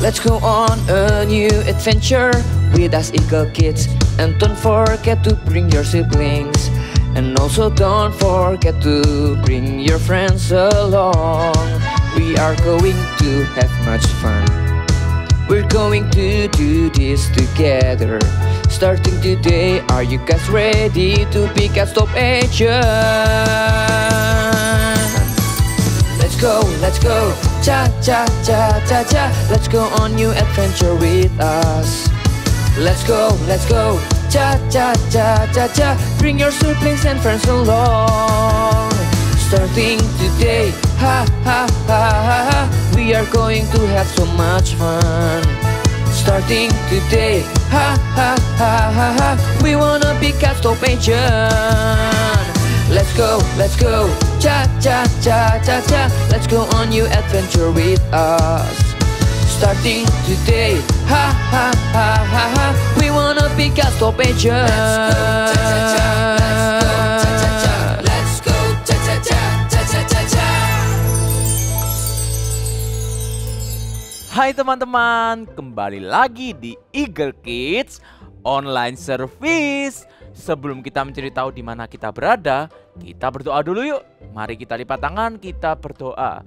Let's go on a new adventure with us Eagle Kids. And don't forget to bring your siblings. And also don't forget to bring your friends along. We are going to have much fun. We're going to do this together. Starting today, are you guys ready to become top agent? Let's go, cha cha cha cha cha. Let's go on new adventure with us. Let's go, cha cha cha cha cha. Bring your siblings and friends along. Starting today, ha ha ha ha ha. We are going to have so much fun. Starting today, ha ha ha ha ha. We wanna be top agent. Let's go, cha cha cha cha cha. Let's go on new adventure with us. Starting today, ha ha ha ha ha. We wanna be top agent. Let's go, cha cha cha cha cha cha cha. Hai teman-teman, kembali lagi di Eagle Kids Online Service. Sebelum kita mencari tahu di mana kita berada, kita berdoa dulu yuk. Mari kita lipat tangan, kita berdoa.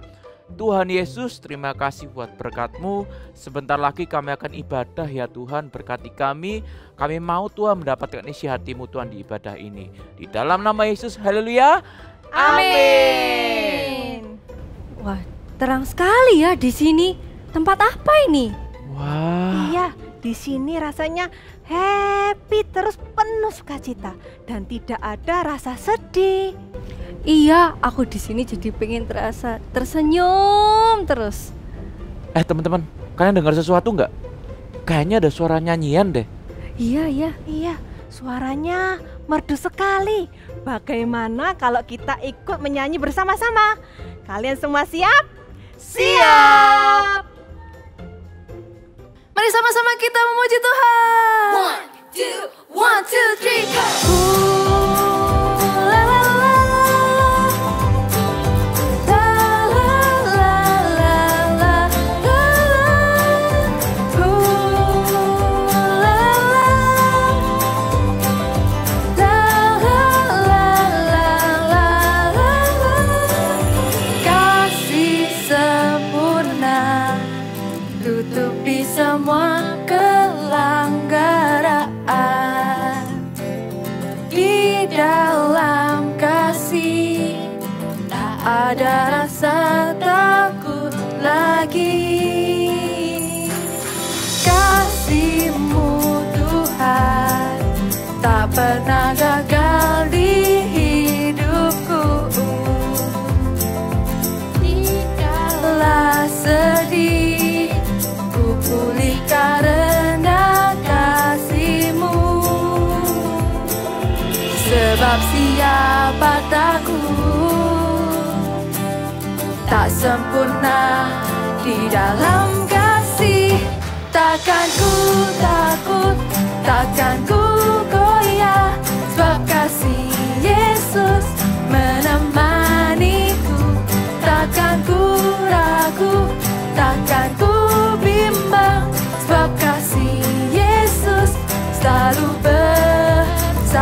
Tuhan Yesus, terima kasih buat berkat-Mu. Sebentar lagi kami akan ibadah ya Tuhan, berkati kami. Kami mau Tuhan mendapatkan isi hati-Mu Tuhan di ibadah ini. Di dalam nama Yesus, haleluya. Amin. Wah, terang sekali ya di sini. Tempat apa ini? Wah. Iya, di sini rasanya happy, terus penuh sukacita dan tidak ada rasa sedih. Iya, aku di sini jadi pengen tersenyum terus. Teman-teman, kalian dengar sesuatu nggak? Kayaknya ada suara nyanyian deh. Iya, suaranya merdu sekali. Bagaimana kalau kita ikut menyanyi bersama-sama? Kalian semua siap? Siap! Mari sama-sama kita memuji Tuhan. 1, 2, 3, go. La la la la la la la la la. La la la. Kasih sempurna tutupi semua kelanggaraan. Di dalam kasih tak ada rasa takut lagi. Kasih-Mu Tuhan tak pernah gagal di hidupku. Dikala sedih pulih karena kasih-Mu. Sebab siapa takut tak sempurna di dalam kasih. Takkan ku takut, takkan ku goyah, sebab kasih Yesus menemaniku. Takkan ku ragu, takkan ku bimbang, sebab kasih Yesus selalu bersamaku.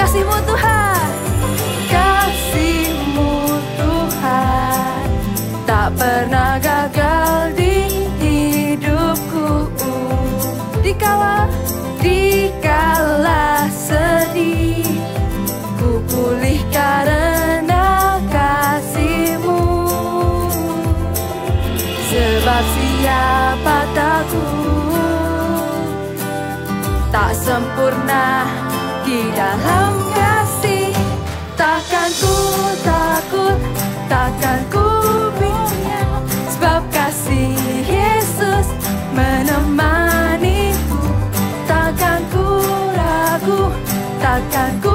Kasih-Mu Tuhan, kasih-Mu Tuhan tak pernah gagal di hidupku. Dikala sedih ku pulih karena kasih-Mu. Sebab siapa takut tak sempurna di dalam kasih. Takkan ku takut, takkan ku bimbang, sebab kasih Yesus menemaniku. Takkan ku ragu, takkan ku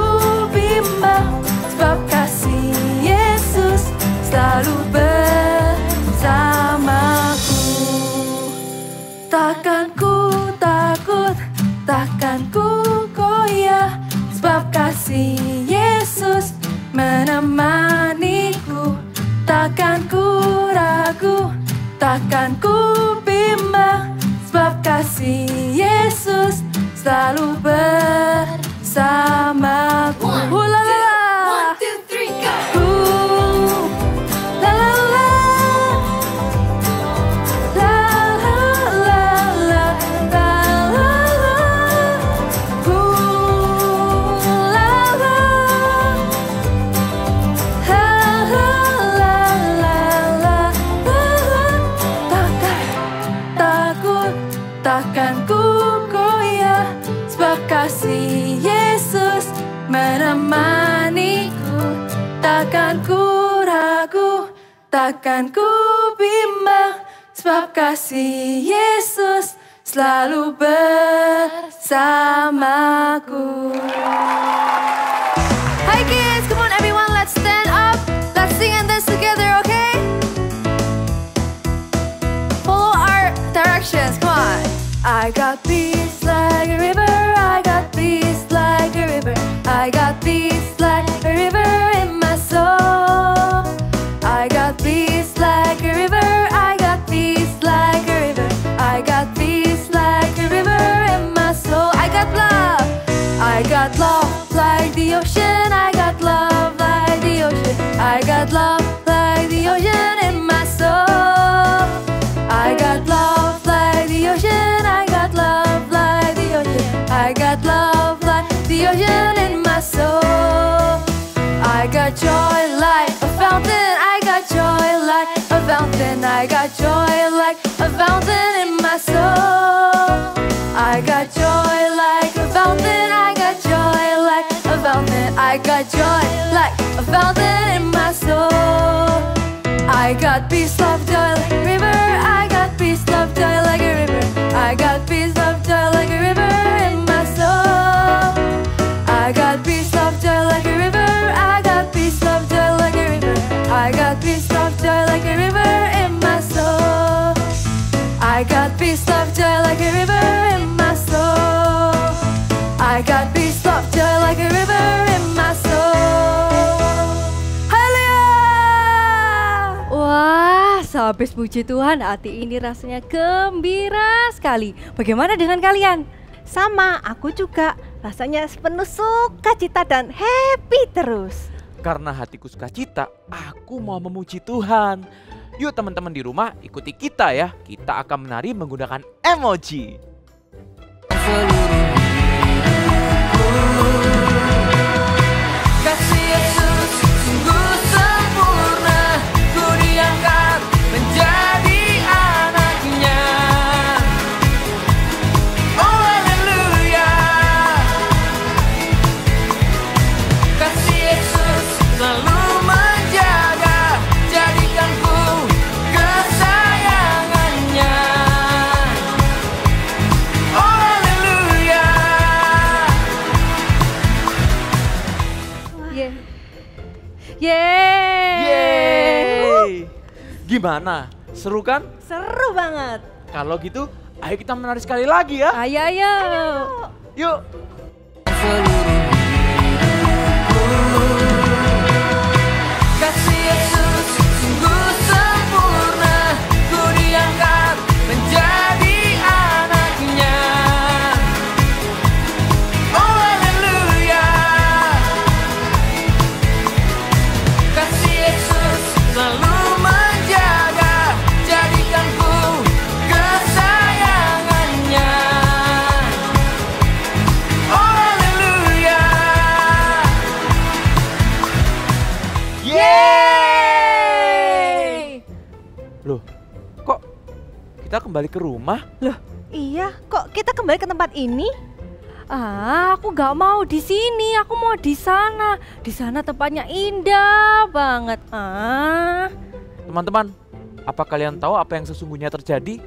bimbang, sebab kasih Yesus takkan ku bimbang, sebab kasih Yesus selalu bersamaku. La la la. 1, 2, 3, go. La la la. La la la la la la la. La la. La la la la la la. Takkan takut, takkan ku goyah, sebab kasih Yesus menemaniku. Takkan ku ragu, takkan ku bimbang, sebab kasih Yesus selalu bersamaku. Hi kids, come on everyone, let's stand up. Let's sing and dance together, okay? Follow our directions, come on. I got peace like a river, I got peace like a river, I got peace like a river in my soul. I got peace like a river, I got peace like a river, I got peace like a river in my soul. I got love like the ocean, I got love like the ocean, I got love like the ocean in my soul. I got love like the ocean, I got love like the ocean, I got love like the ocean in my soul. I got joy like a fountain, I got joy like a fountain, I got joy like a fountain in my soul. I got joy like a fountain, I got joy like a fountain, I got joy like a fountain in my soul. I got peace, love, joy like a river, I got peace, love, joy like a river, I got peace, love, joy like a river in my soul. I got peace, love, joy like a river, I got peace, love, joy like a river, I got peace, love, joy like a river in my soul. I got peace, love, joy like a river in my soul. I got peace, love, joy like a river in my soul. Haleluya! Wah, sehabis puji Tuhan, hati ini rasanya gembira sekali. Bagaimana dengan kalian? Sama, aku juga. Rasanya penuh sukacita dan happy terus. Karena hatiku sukacita, aku mau memuji Tuhan. Yuk teman-teman di rumah ikuti kita ya. Kita akan menari menggunakan emoji. Kasih Yesus sungguh sempurna, ku diangkat menjadi anaknya. Oh haleluya. Kasih Yesus selalu menjaga, jadikanku kesayangannya. Oh haleluya. Yeay! Gimana? Seru kan? Seru banget. Kalau gitu, ayo kita menari sekali lagi ya. Ayo, ayo. Yuk. Kasih Yesus sungguh sempurna, ku diangkat menjadi anaknya. Oh haleluya. Kasih Yesus selalu menjaga, jadikanku kesayangannya. Oh haleluya. Yeay! Loh, kok kita kembali ke rumah? Loh, iya, kok kita kembali ke tempat ini? Aku gak mau di sini, aku mau di sana. Di sana tempatnya indah banget. Teman-teman, apa kalian tahu apa yang sesungguhnya terjadi?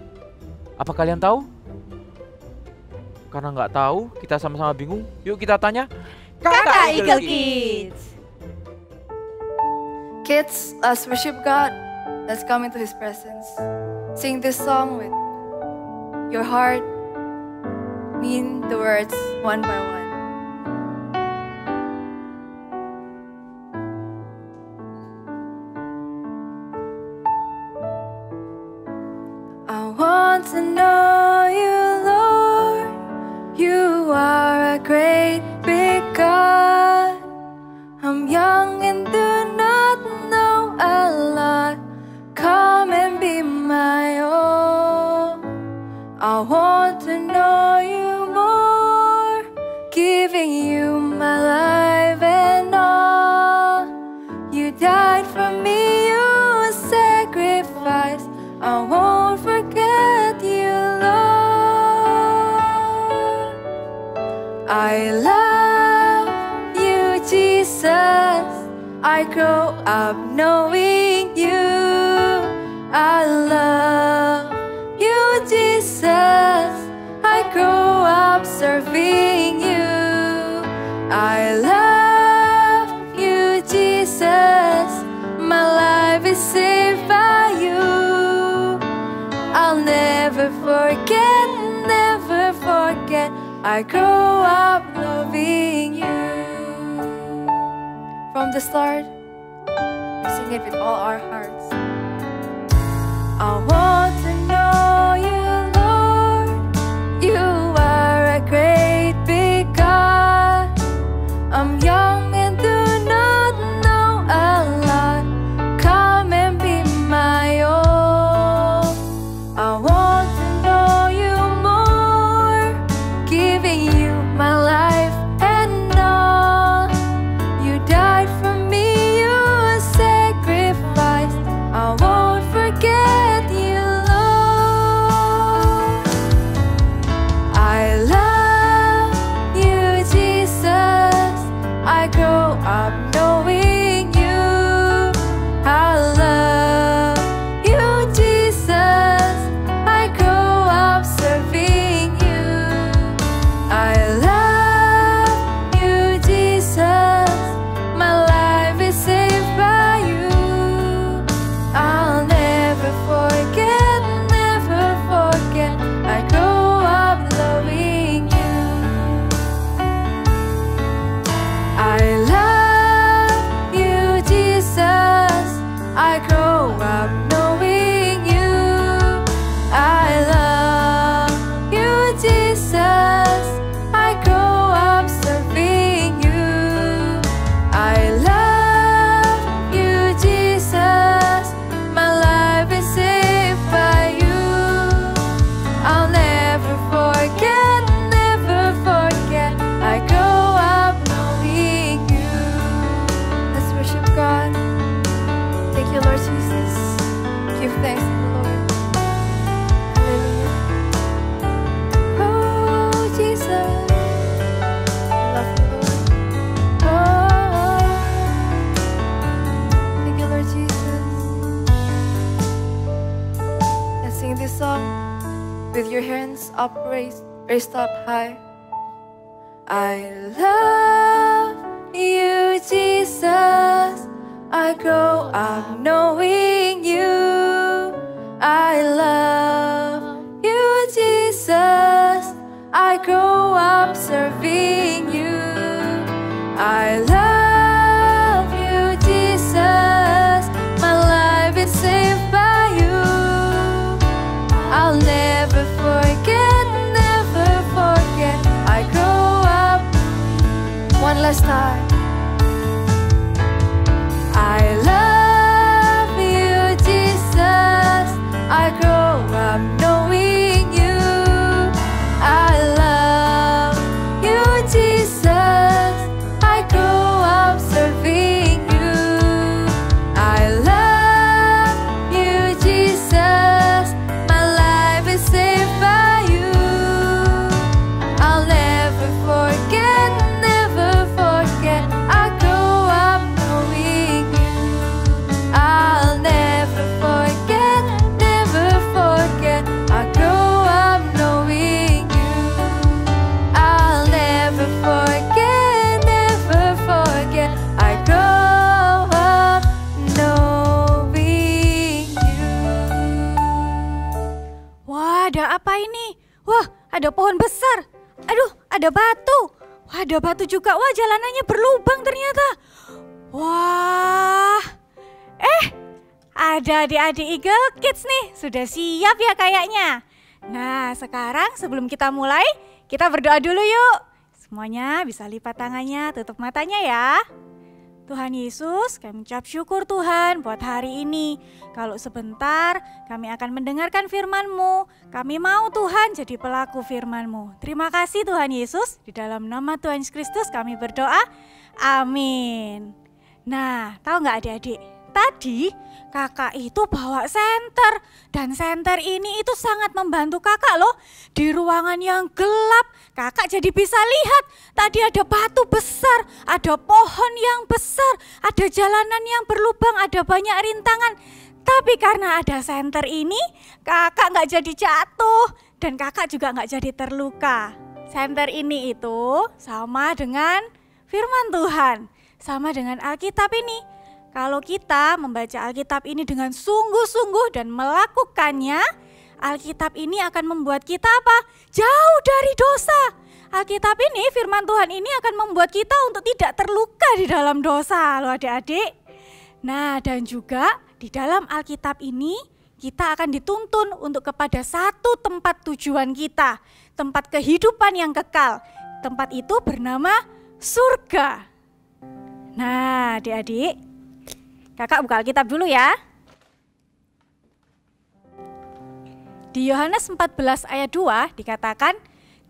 Apa kalian tahu? Karena nggak tahu, kita sama-sama bingung. Yuk kita tanya. Kakak Eagle Kids. Kids, let's worship God. Let's come into His presence. Sing this song with your heart. Mean the words one by one. want to know you, Lord. You are a great big God. I'm young and do not know a lot. Come and be my own. I want to know you more, giving you my life and all. You died for me, you sacrificed. I won't forget you, Lord. I love you, Jesus. I grow up knowing you. I love you, Jesus. I grow up serving you. I love you, Jesus. My life is saved by you. I'll never forget, never forget. I grow up loving you. From the start, we sing it with all our hearts. I want to know you, Lord. You are a great big God. I'm young and do not know a lot. Come and be my own. I want to know you more, giving you my life and all. You died for me, you sacrificed. I won't forget you, Lord. I love you, Jesus. I grow up knowing you. I love you, Jesus. I grow up serving you. I love you, Jesus. My life is saved by you. I'll never forget, never forget. I grow up loving you. I love you, Jesus. I grow up knowing you. I love you, Jesus. I grow up serving you. I love you, Jesus. My life is saved by you. I'll never forget, never forget. I grow up knowing you. Let's worship God. Thank you, Lord Jesus. Give thanks to the Lord. Hallelujah. Oh, Jesus. I love you, Lord. Oh, thank you, Lord Jesus. And sing this song with your hands raised up high. I love you, Jesus. I grow up knowing you. I love you, Jesus. I grow up serving you. I love you, Jesus. My life is saved by you. I'll never forget, never forget. I grow up. One last time. I love you, Jesus. I grow up knowing you. I love you, Jesus. I grow up serving you. I love you, Jesus. My life is saved by you. I'll never forget, never forget. I grow up knowing you. I'll never forget, never forget. I grow up knowing you. I'll never forget, never forget. I grow up knowing you. Wah, ada apa ini? Wah, ada pohon besar. Aduh, ada batu. Wah, ada batu juga. Wah, jalanannya berlubang ternyata. Wah. Ada adik-adik Eagle Kids nih. Sudah siap ya kayaknya. Nah, sekarang sebelum kita mulai, kita berdoa dulu yuk. Semuanya bisa lipat tangannya, tutup matanya ya. Tuhan Yesus, kami ucap syukur Tuhan buat hari ini. Kalau sebentar kami akan mendengarkan firman-Mu. Kami mau Tuhan jadi pelaku firman-Mu. Terima kasih Tuhan Yesus. Di dalam nama Tuhan Yesus Kristus kami berdoa. Amin. Nah, tahu nggak adik-adik? Tadi kakak itu bawa senter. Dan senter ini itu sangat membantu kakak loh. Di ruangan yang gelap, kakak jadi bisa lihat. Tadi ada batu besar, ada pohon yang besar, ada jalanan yang berlubang, ada banyak rintangan. Tapi karena ada senter ini, kakak nggak jadi jatuh. Dan kakak juga nggak jadi terluka. Senter ini itu sama dengan firman Tuhan. Sama dengan Alkitab ini. Kalau kita membaca Alkitab ini dengan sungguh-sungguh dan melakukannya, Alkitab ini akan membuat kita apa? Jauh dari dosa. Alkitab ini, firman Tuhan ini akan membuat kita untuk tidak terluka di dalam dosa loh adik-adik. Nah, dan juga di dalam Alkitab ini kita akan dituntun untuk kepada satu tempat tujuan kita. Tempat kehidupan yang kekal. Tempat itu bernama surga. Nah, adik-adik, kakak buka Alkitab dulu ya. Di Yohanes 14 ayat 2 dikatakan,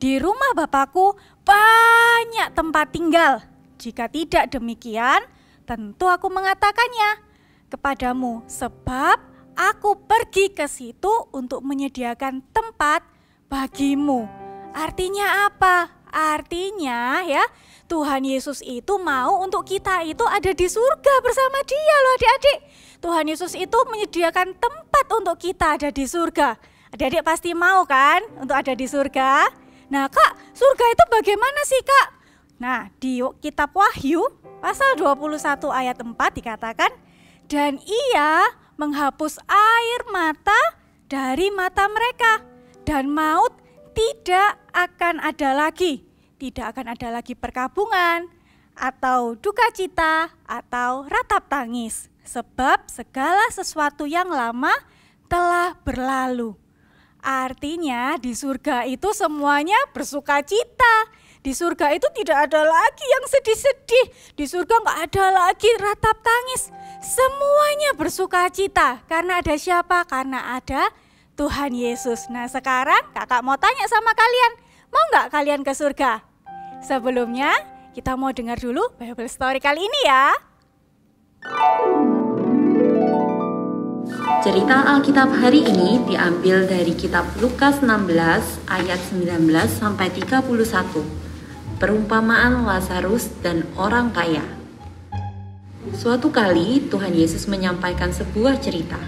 di rumah Bapakku banyak tempat tinggal. Jika tidak demikian, tentu aku mengatakannya kepadamu, sebab aku pergi ke situ untuk menyediakan tempat bagimu. Artinya apa? Artinya ya, Tuhan Yesus itu mau untuk kita itu ada di surga bersama Dia loh adik-adik. Tuhan Yesus itu menyediakan tempat untuk kita ada di surga. Adik-adik pasti mau kan untuk ada di surga? Nah kak, surga itu bagaimana sih kak? Nah di kitab Wahyu pasal 21 ayat 4 dikatakan, dan Ia menghapus air mata dari mata mereka, dan maut tidak akan ada lagi. Tidak akan ada lagi perkabungan, atau duka cita, atau ratap tangis. Sebab segala sesuatu yang lama telah berlalu. Artinya di surga itu semuanya bersuka cita. Di surga itu tidak ada lagi yang sedih-sedih. Di surga nggak ada lagi ratap tangis. Semuanya bersuka cita. Karena ada siapa? Karena ada Tuhan Yesus. Nah sekarang kakak mau tanya sama kalian, mau nggak kalian ke surga? Sebelumnya kita mau dengar dulu Bible Story kali ini ya. Cerita Alkitab hari ini diambil dari kitab Lukas 16 ayat 19 sampai 31. Perumpamaan Lazarus dan orang kaya. Suatu kali Tuhan Yesus menyampaikan sebuah cerita.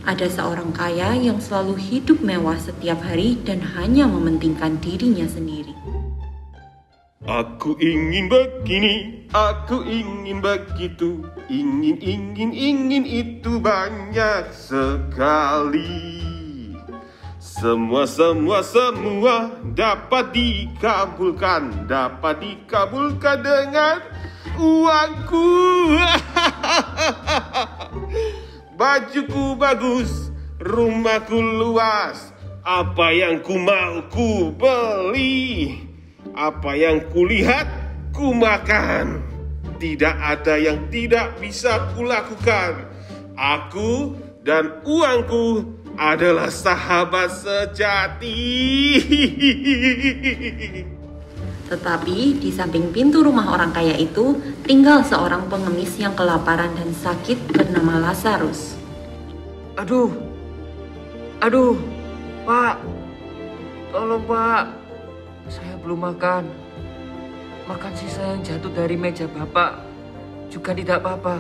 Ada seorang kaya yang selalu hidup mewah setiap hari dan hanya mementingkan dirinya sendiri. Aku ingin begini, aku ingin begitu, ingin itu banyak sekali. Semua dapat dikabulkan dengan uangku. Bajuku bagus, rumahku luas, apa yang ku mau ku beli. Apa yang kulihat, ku makan. Tidak ada yang tidak bisa kulakukan. Aku dan uangku adalah sahabat sejati. Tetapi di samping pintu rumah orang kaya itu tinggal seorang pengemis yang kelaparan dan sakit bernama Lazarus. Aduh, Pak, tolong Pak. Saya belum makan. Makan sisa yang jatuh dari meja Bapak juga tidak apa-apa.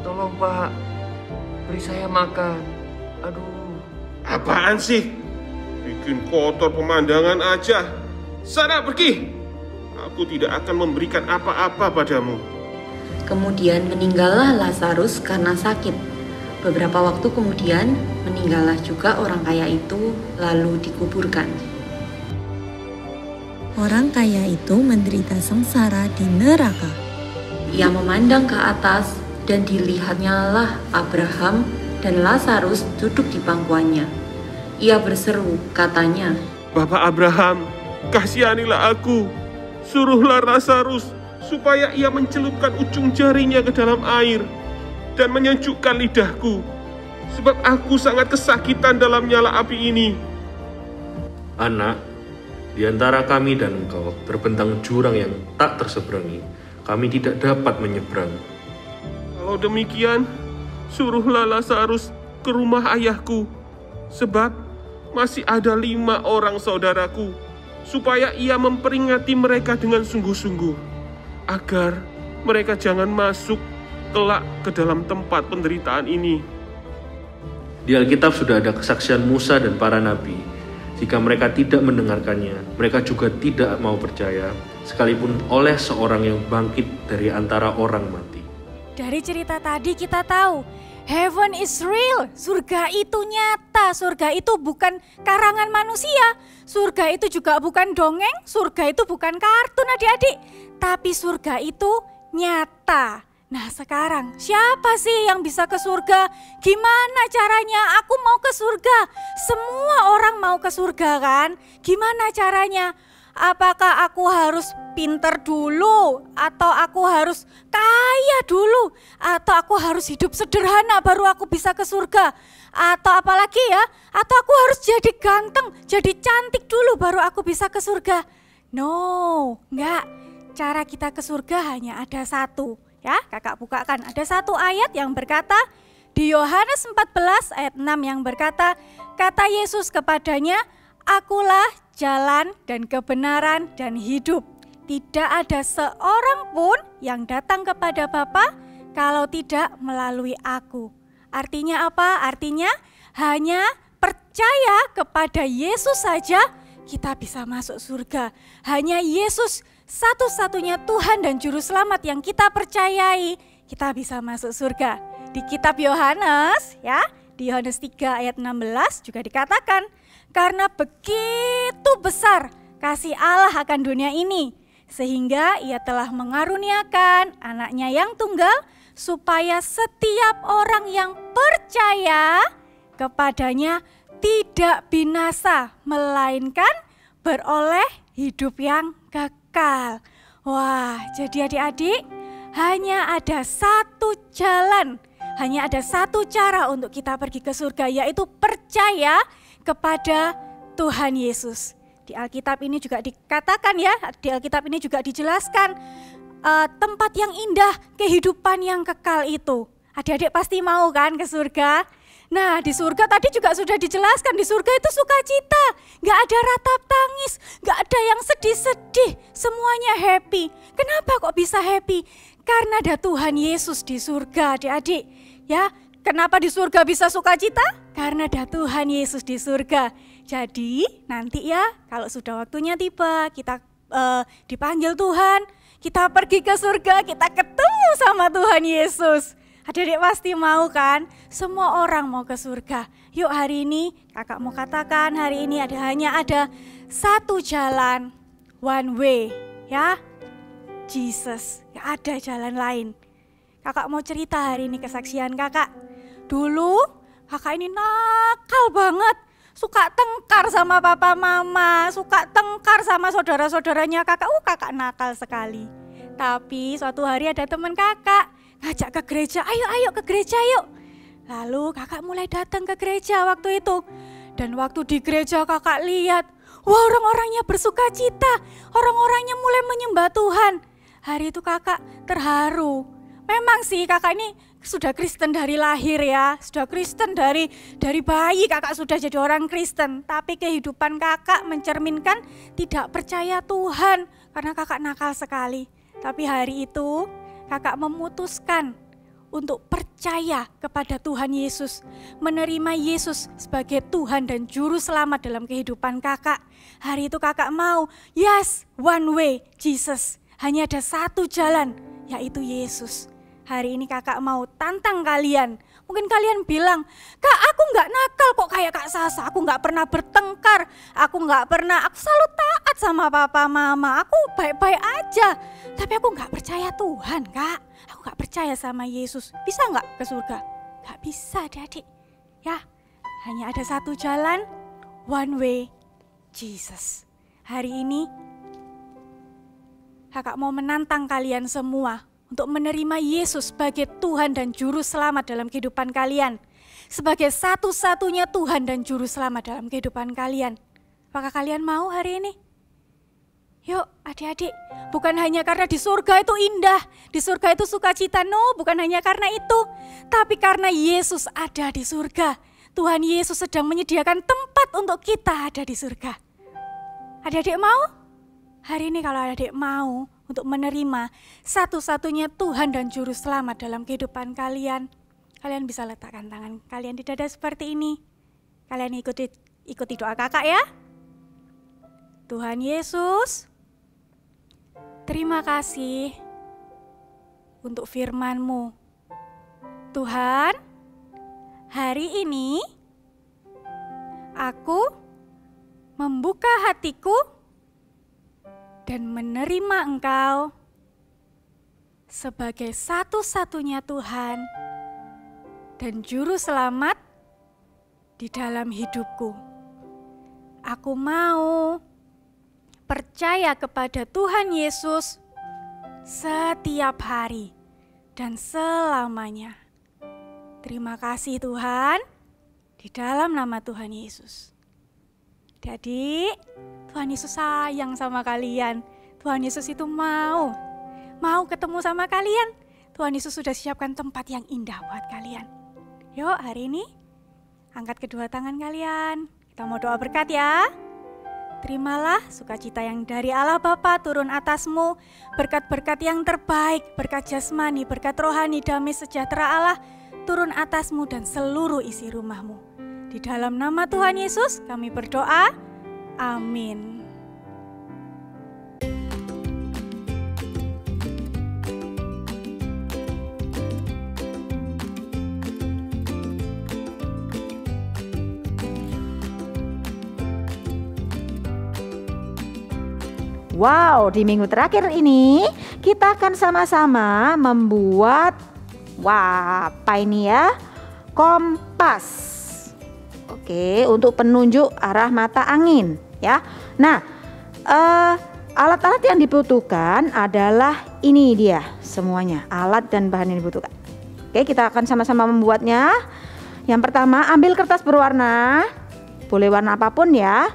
Tolong Pak, beri saya makan. Aduh. Apaan sih? Bikin kotor pemandangan aja. Sana pergi. Aku tidak akan memberikan apa-apa padamu. Kemudian meninggallah Lazarus karena sakit. Beberapa waktu kemudian meninggallah juga orang kaya itu lalu dikuburkan. Orang kaya itu menderita sengsara di neraka. Ia memandang ke atas dan dilihatnya lah Abraham dan Lazarus duduk di pangkuannya. Ia berseru, katanya, Bapak Abraham, kasihanilah aku. Suruhlah Lazarus supaya ia mencelupkan ujung jarinya ke dalam air dan menyejukkan lidahku, sebab aku sangat kesakitan dalam nyala api ini. Anak, di antara kami dan engkau terbentang jurang yang tak terseberangi. Kami tidak dapat menyeberang. Kalau demikian, suruhlah Lazarus ke rumah ayahku, sebab masih ada 5 orang saudaraku, supaya ia memperingati mereka dengan sungguh-sungguh, agar mereka jangan masuk kelak ke dalam tempat penderitaan ini. Di Alkitab sudah ada kesaksian Musa dan para nabi. Jika mereka tidak mendengarkannya, mereka juga tidak mau percaya, sekalipun oleh seorang yang bangkit dari antara orang mati. Dari cerita tadi kita tahu, heaven is real, surga itu nyata, surga itu bukan karangan manusia, surga itu juga bukan dongeng, surga itu bukan kartun adik-adik, tapi surga itu nyata. Nah sekarang siapa sih yang bisa ke surga? Gimana caranya? Aku mau ke surga. Semua orang mau ke surga kan? Gimana caranya? Apakah aku harus pinter dulu? Atau aku harus kaya dulu? Atau aku harus hidup sederhana baru aku bisa ke surga? Atau apalagi ya? Atau aku harus jadi ganteng, jadi cantik dulu baru aku bisa ke surga? No, enggak. Cara kita ke surga hanya ada satu. Ya, kakak bukakan. Ada satu ayat yang berkata, di Yohanes 14 ayat 6 yang berkata, kata Yesus kepadanya, akulah jalan dan kebenaran dan hidup. Tidak ada seorang pun yang datang kepada Bapa kalau tidak melalui aku. Artinya apa? Artinya hanya percaya kepada Yesus saja kita bisa masuk surga. Hanya Yesus satu-satunya Tuhan dan Juru Selamat yang kita percayai, kita bisa masuk surga. Di kitab Yohanes, ya, di Yohanes 3 ayat 16 juga dikatakan, karena begitu besar kasih Allah akan dunia ini, sehingga ia telah mengaruniakan anaknya yang tunggal, supaya setiap orang yang percaya kepadanya tidak binasa, melainkan beroleh hidup yang kekal. Wah, jadi adik-adik, hanya ada satu jalan, hanya ada satu cara untuk kita pergi ke surga, yaitu percaya kepada Tuhan Yesus. Di Alkitab ini juga dikatakan ya, di Alkitab ini juga dijelaskan tempat yang indah, kehidupan yang kekal itu. Adik-adik pasti mau kan ke surga? Nah di surga tadi juga sudah dijelaskan, di surga itu sukacita, gak ada ratap tangis, gak ada yang sedih-sedih, semuanya happy. Kenapa kok bisa happy? Karena ada Tuhan Yesus di surga adik-adik. Ya, kenapa di surga bisa sukacita? Karena ada Tuhan Yesus di surga. Jadi nanti ya kalau sudah waktunya tiba, kita dipanggil Tuhan, kita pergi ke surga, kita ketemu sama Tuhan Yesus. Adik-adik pasti mau kan? Semua orang mau ke surga. Yuk hari ini kakak mau katakan hari ini hanya ada satu jalan, one way, ya, Jesus. Gak ada jalan lain. Kakak mau cerita hari ini kesaksian kakak. Dulu kakak ini nakal banget, suka tengkar sama papa mama, suka tengkar sama saudara-saudaranya kakak. Kakak nakal sekali. Tapi suatu hari ada teman kakak ngajak ke gereja, ayo ke gereja yuk. Lalu kakak mulai datang ke gereja waktu itu. Dan waktu di gereja kakak lihat, wah orang-orangnya bersuka cita, orang-orangnya mulai menyembah Tuhan. Hari itu kakak terharu. Memang sih kakak ini sudah Kristen dari lahir ya, sudah Kristen dari bayi kakak sudah jadi orang Kristen. Tapi kehidupan kakak mencerminkan tidak percaya Tuhan karena kakak nakal sekali. Tapi hari itu kakak memutuskan untuk percaya kepada Tuhan Yesus, menerima Yesus sebagai Tuhan dan Juru Selamat dalam kehidupan kakak. Hari itu kakak mau, yes, one way, Jesus. Hanya ada satu jalan, yaitu Yesus. Hari ini kakak mau tantang kalian. Mungkin kalian bilang, kak aku gak nakal kok kayak Kak Sasa, aku gak pernah bertengkar, aku selalu taat sama papa mama, aku baik-baik aja. Tapi aku gak percaya Tuhan kak, aku gak percaya sama Yesus. Bisa gak ke surga? Gak bisa adik-adik. Ya, hanya ada satu jalan, One Way Jesus. Hari ini kakak mau menantang kalian semua untuk menerima Yesus sebagai Tuhan dan Juru Selamat dalam kehidupan kalian. Sebagai satu-satunya Tuhan dan Juru Selamat dalam kehidupan kalian. Apakah kalian mau hari ini? Yuk adik-adik, bukan hanya karena di surga itu indah, di surga itu sukacita, no, bukan hanya karena itu. Tapi karena Yesus ada di surga. Tuhan Yesus sedang menyediakan tempat untuk kita ada di surga. Adik-adik mau? Hari ini kalau adik mau untuk menerima satu-satunya Tuhan dan Juru Selamat dalam kehidupan kalian, kalian bisa letakkan tangan kalian di dada seperti ini. Kalian ikuti doa kakak ya. Tuhan Yesus, terima kasih untuk firman-Mu. Tuhan, hari ini aku membuka hatiku dan menerima Engkau sebagai satu-satunya Tuhan dan Juru Selamat di dalam hidupku. Aku mau percaya kepada Tuhan Yesus setiap hari dan selamanya. Terima kasih Tuhan, di dalam nama Tuhan Yesus. Jadi, Tuhan Yesus sayang sama kalian. Tuhan Yesus itu mau ketemu sama kalian. Tuhan Yesus sudah siapkan tempat yang indah buat kalian. Yuk hari ini, angkat kedua tangan kalian. Kita mau doa berkat ya. Terimalah sukacita yang dari Allah Bapa turun atasmu, berkat-berkat yang terbaik, berkat jasmani, berkat rohani, damai sejahtera Allah turun atasmu dan seluruh isi rumahmu. Di dalam nama Tuhan Yesus kami berdoa, amin. Wow, di minggu terakhir ini kita akan sama-sama membuat apa ini ya? Kompas. Oke, untuk penunjuk arah mata angin ya. Nah, alat-alat yang dibutuhkan adalah ini dia semuanya, alat dan bahan yang dibutuhkan. Oke, kita akan sama-sama membuatnya. Yang pertama, ambil kertas berwarna, boleh warna apapun ya.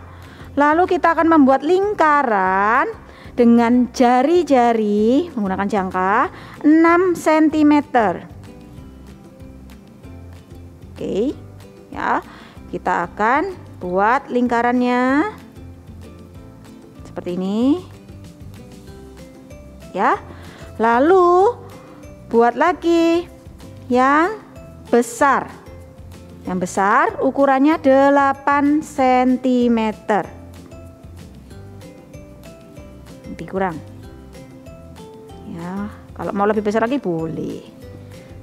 Lalu kita akan membuat lingkaran dengan jari-jari menggunakan jangka 6 cm. Oke, ya. Kita akan buat lingkarannya seperti ini. Ya. Lalu buat lagi yang besar. Yang besar ukurannya 8 cm. Lebih kurang ya, kalau mau lebih besar lagi boleh.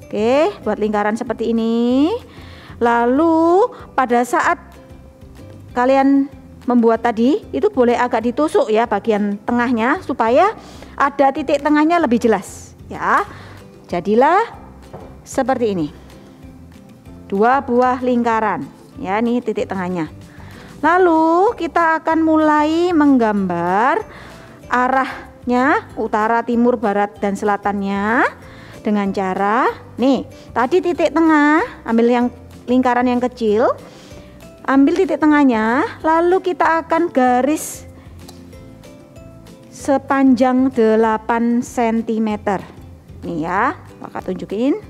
Oke, buat lingkaran seperti ini. Lalu pada saat kalian membuat tadi itu boleh agak ditusuk ya bagian tengahnya supaya ada titik tengahnya lebih jelas ya. Jadilah seperti ini, 2 buah lingkaran ya, ini titik tengahnya. Lalu kita akan mulai menggambar arahnya, utara, timur, barat, dan selatannya dengan cara nih, tadi titik tengah, ambil yang lingkaran yang kecil, ambil titik tengahnya, lalu kita akan garis sepanjang 8 cm nih ya, kakak tunjukin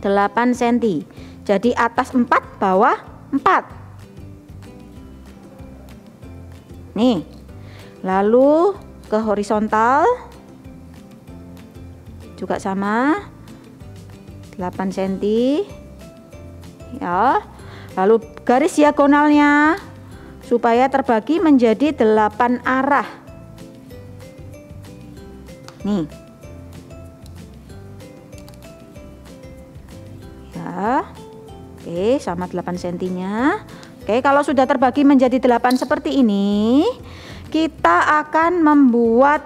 8 cm, jadi atas 4, bawah 4 nih. Lalu ke horizontal juga sama 8 cm ya. Lalu garis diagonalnya supaya terbagi menjadi 8 arah nih ya. Oke, sama 8 cm nya. Oke, kalau sudah terbagi menjadi 8 seperti ini, kita akan membuat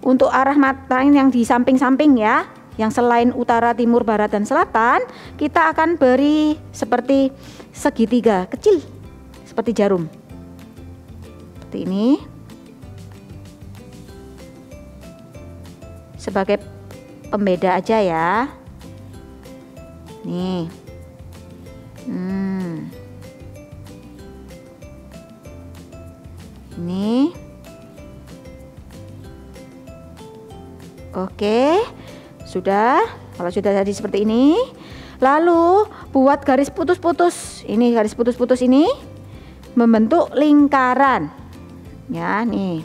untuk arah mata yang di samping-samping ya. yang selain utara, timur, barat, dan selatan, kita akan beri seperti segitiga kecil, seperti jarum. Seperti ini. Sebagai pembeda aja ya. Nih. Ini. Oke. Sudah. Kalau sudah jadi seperti ini, lalu buat garis putus-putus. Ini garis putus-putus ini membentuk lingkaran. Ya, nih.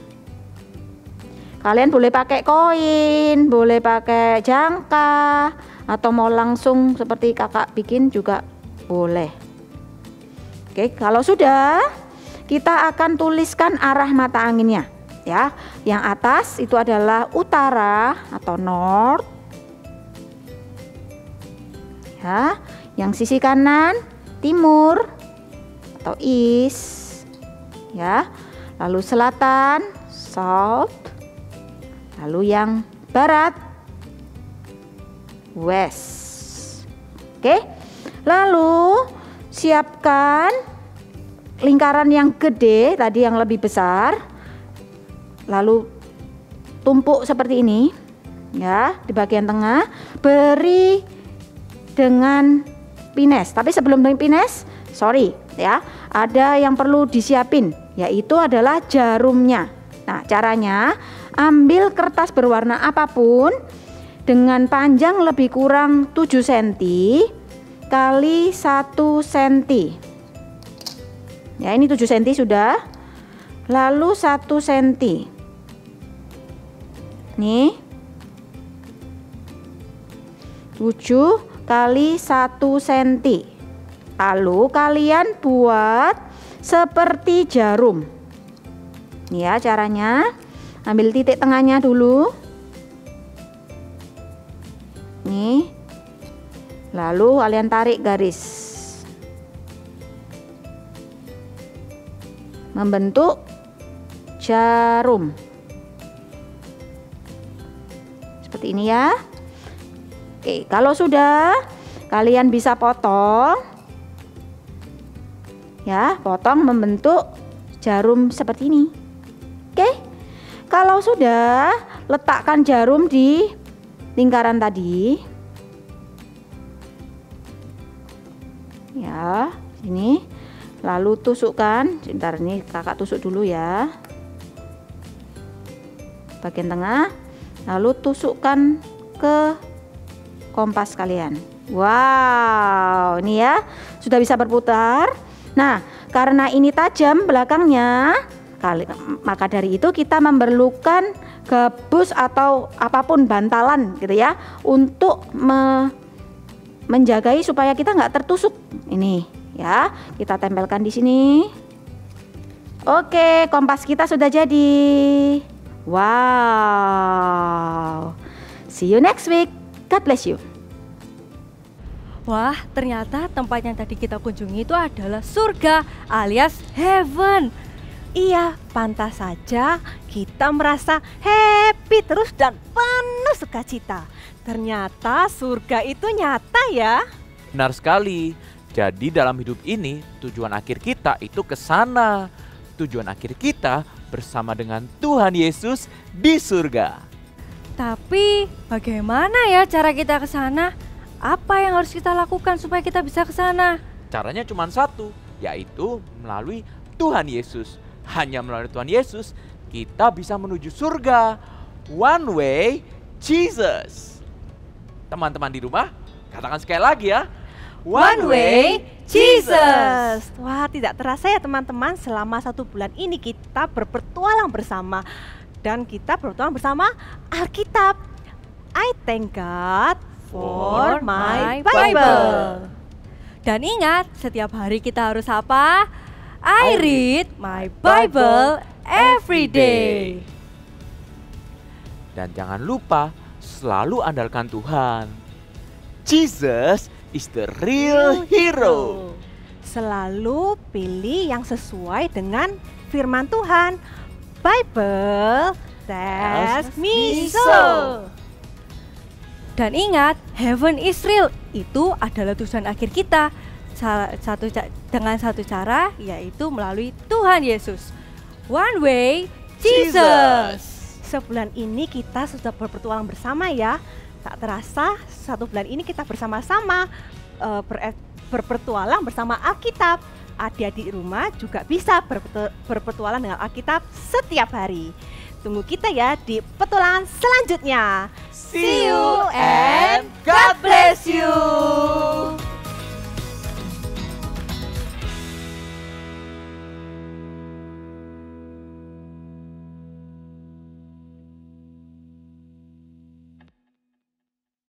Kalian boleh pakai koin, boleh pakai jangka, atau mau langsung seperti kakak bikin juga boleh. Oke, kalau sudah, kita akan tuliskan arah mata anginnya. Ya, yang atas itu adalah utara atau north. Ya, yang sisi kanan timur atau east. Ya, lalu selatan south. Lalu yang barat west. Oke. Lalu siapkan lingkaran yang gede tadi, yang lebih besar. Lalu tumpuk seperti ini ya, di bagian tengah, beri dengan pines. Tapi sebelum dengan pines, sorry ya, ada yang perlu disiapin, yaitu adalah jarumnya. Nah, caranya ambil kertas berwarna apapun dengan panjang lebih kurang 7 cm kali 1 cm. Ya, ini 7 cm sudah. Lalu 1 cm. Nih. 7 kali 1 cm. Lalu kalian buat seperti jarum. Nih ya caranya. Ambil titik tengahnya dulu. Nih. Lalu kalian tarik garis. Membentuk jarum. Seperti ini ya. Oke, kalau sudah, kalian bisa potong. Ya, potong membentuk jarum seperti ini. Oke. Kalau sudah, letakkan jarum di lingkaran tadi. Ya, sini. Lalu tusukkan. Sebentar, ini kakak tusuk dulu ya. Bagian tengah. Lalu tusukkan ke kompas kalian. Wow, ini ya sudah bisa berputar. Nah, karena ini tajam belakangnya, maka dari itu kita memerlukan gabus atau apapun bantalan gitu ya, untuk menjagai supaya kita nggak tertusuk. Ini ya, kita tempelkan di sini. Oke, kompas kita sudah jadi. Wow. See you next week. God bless you. Wah, ternyata tempat yang tadi kita kunjungi itu adalah surga alias heaven. Iya, pantas saja kita merasa happy terus dan penuh sukacita. Ternyata surga itu nyata ya. Benar sekali. Jadi dalam hidup ini tujuan akhir kita itu ke sana. Tujuan akhir kita bersama dengan Tuhan Yesus di surga. Tapi bagaimana ya cara kita ke sana? Apa yang harus kita lakukan supaya kita bisa ke sana? Caranya cuma satu, yaitu melalui Tuhan Yesus. Hanya melalui Tuhan Yesus kita bisa menuju surga. One way Jesus. Teman-teman di rumah, katakan sekali lagi ya. One way Jesus. Wah, tidak terasa ya teman-teman, selama 1 bulan ini kita berpetualang bersama. Dan kita berpetualang bersama Alkitab. I thank God for my Bible. Dan ingat, setiap hari kita harus apa? I read my Bible every day. Dan jangan lupa selalu andalkan Tuhan. Jesus is the real hero. Selalu pilih yang sesuai dengan firman Tuhan. Bible tells me so. Dan ingat, heaven is real. Itu adalah tujuan akhir kita. Dengan satu cara, yaitu melalui Tuhan Yesus. One way, Jesus. Sebulan ini kita sudah berpetualang bersama ya. Tak terasa 1 bulan ini kita bersama-sama berpetualang bersama Alkitab. Adik-adik rumah juga bisa berpetualang dengan Alkitab setiap hari. Tunggu kita ya di petualangan selanjutnya. See you and God bless you.